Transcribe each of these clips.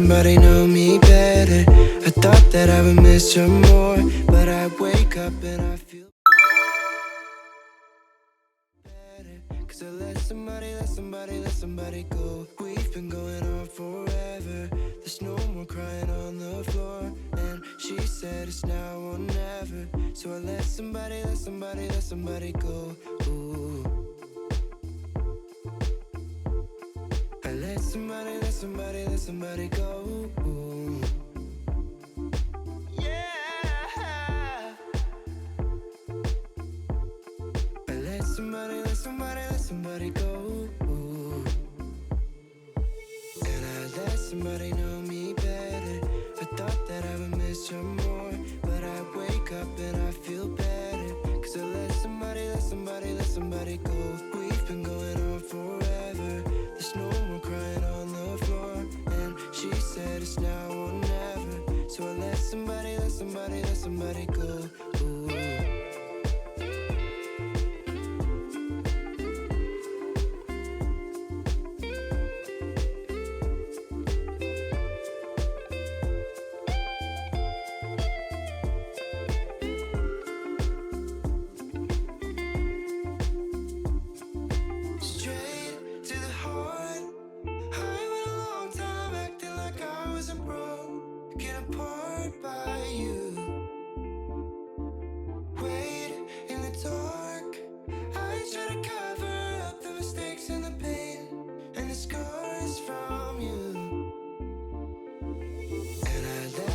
somebody know me better. I thought that I would miss her more, but I wake up and I feel better. Cause I let somebody go. We've been going on forever. There's no more crying on the floor. And she said it's now or never. So I let somebody go. Ooh. I let somebody go. Ooh. Yeah. I let somebody go. Ooh. And I let somebody know me better. I thought that I would miss her more, but I wake up and I feel better. Cause I let somebody go. We've been going on forever. There's no more crying on the floor. And she said it's now or never. So I let somebody go. Ooh.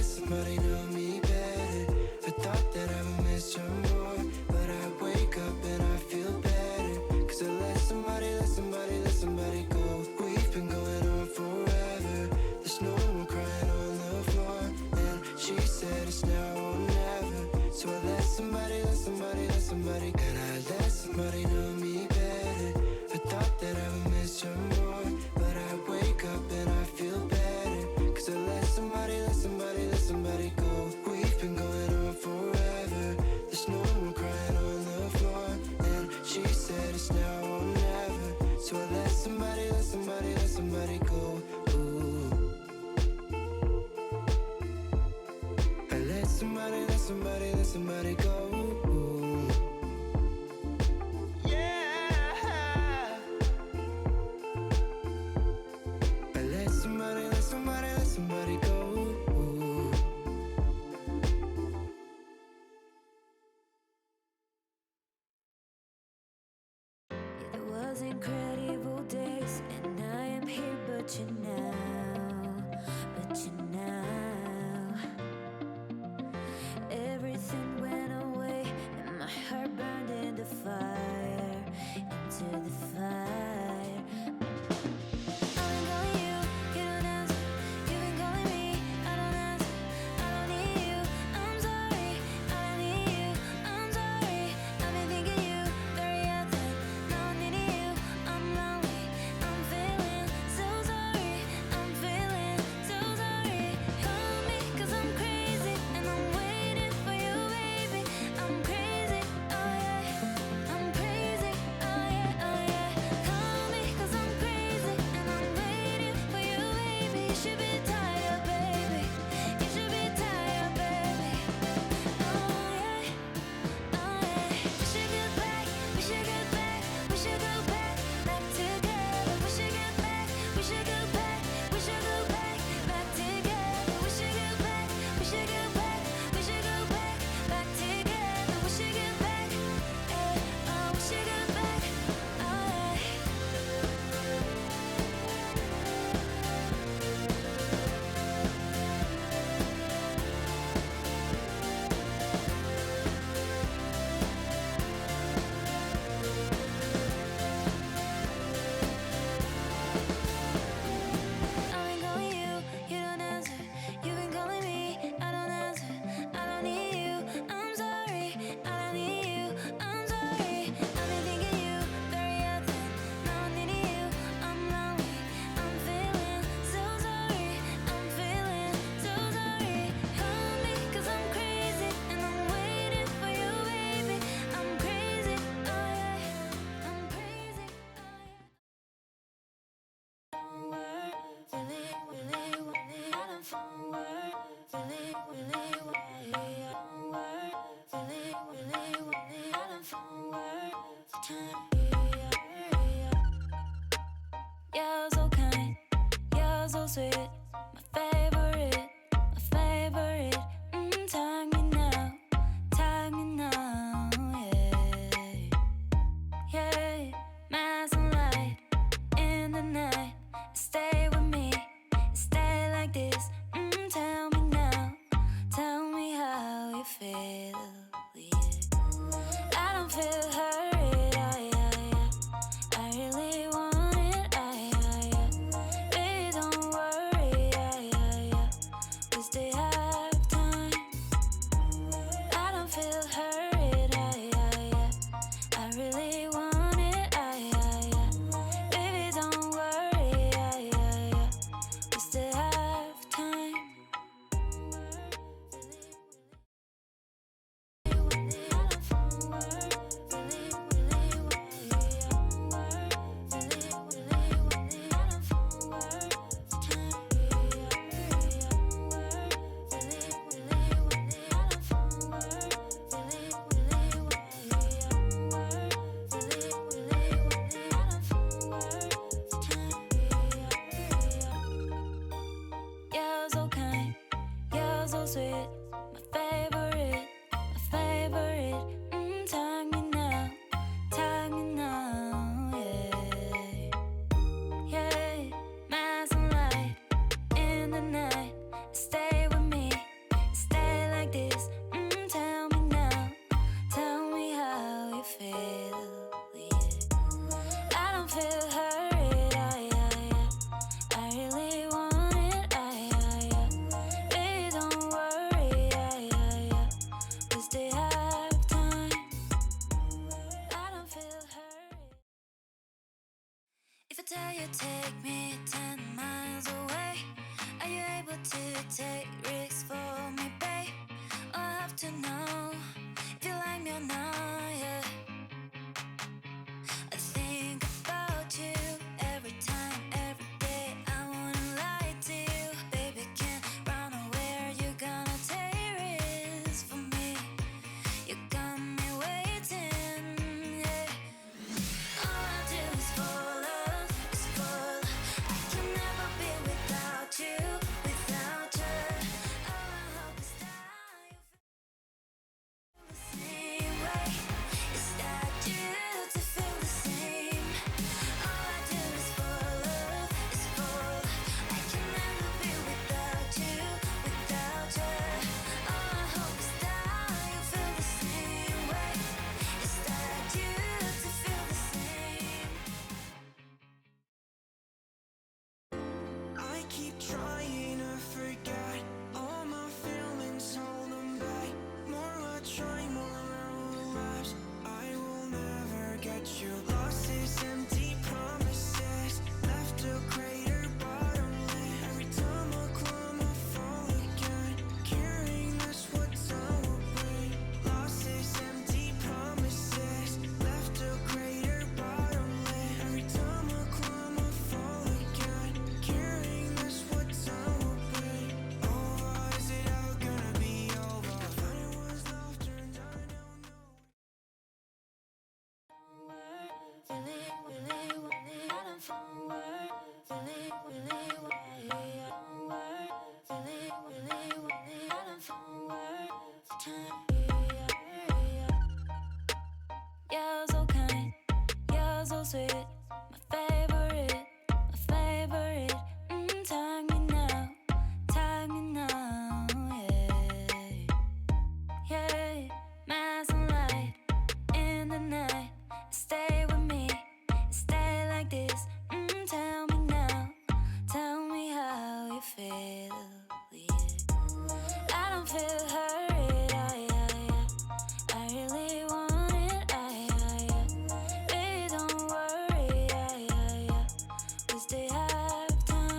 Somebody know me better. I thought that I would miss her more, but I wake up and I feel better. Cause I let somebody go. We've been going on forever. There's no more crying on the floor. And she said it's now or never. So I let somebody go. And I let somebody know me better. I thought that I would miss her more, but I wake up and I feel better. Cause I let somebody go. We've been going on forever. There's no more crying on the floor. And she said it's now or never. So I let somebody go. Ooh. I let somebody go. Ooh. Yeah. I let somebody go. Incredible days, and I am here, but you now, everything went away, and my heart burned in the fire, into the fire. I've been calling you, you don't answer. You've been calling me, I don't answer. I don't need you, I'm sorry. I don't need you, I'm sorry. I've been thinking you very often. Now I'm needing you, I'm lonely, I'm feeling so sorry. sweet, my favorite, my favorite. Tag me now, yeah, yeah. My sunlight in the night, stay with me, stay like this. Tell me now, tell me how you feel, yeah. I don't feel hurt, I really want it, baby, don't worry, we still have time. I don't feel hurt, I really want it, baby, don't worry, we still have time. You're so kind, you're so sweet, my favorite, my favorite. Tag me now, yeah, yeah. My sunlight in the night, stay with me, stay like this. Tell me now, tell me how you feel, yeah. I don't feel hurt, I really want it, baby, don't worry, we still have time. I don't feel hurt. If I tell you take me 10 miles away, are you able to take risks for me, babe? I have to know if you like me or not, yeah. I think about you every time, every day. I wanna lie to you, baby, can't run away. Are you gonna take risks for me? You got me waiting, yeah. All I do is fall, is fall. I can never be without you, without you. All I hope is that you feel the same way. Is that you to feel the same? All I do is fall, is fall. I can never be without you, without you. All I hope is that you feel the same way. Is that you to feel the same? I keep trying to forget all my feelings, hold them back. More I try, more I relapse. I will never get you. Lost these empty promises, left a crater bottomless. Every time I climb, I fall again. Carrying this, what time will bring. Lost these empty promises, left a crater bottomless. Every time I climb, I fall again. Carrying this, what time will bring. Over, is it ever gonna be over? I thought it was love, turned out I don't know. You're so kind, you're so sweet, my favorite, my favorite. Tag me now, yeah, yeah. My sunlight in the night, stay with me, stay like this. Tell me now, tell me how you feel, yeah. I don't feel hurt, I really want it, baby, don't worry, we still have time.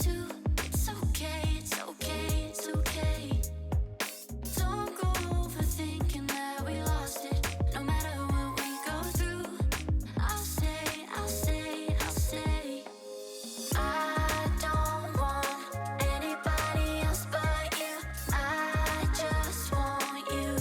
too. It's okay, it's okay, it's okay. Don't go overthinking that we lost it. No matter what we go through, I'll stay, I'll stay, I'll stay. I don't want anybody else but you. I just want you.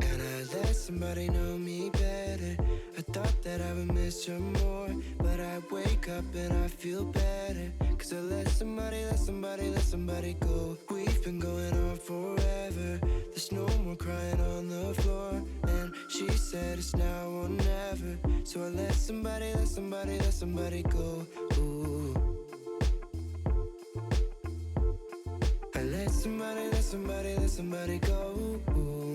And I let somebody know me better. I thought that I would miss her more, but I wake up and I feel better. Cause I let somebody go. We've been going on forever. There's no more crying on the floor. And she said it's now or never. So I let somebody go. Ooh. I let somebody go. Ooh.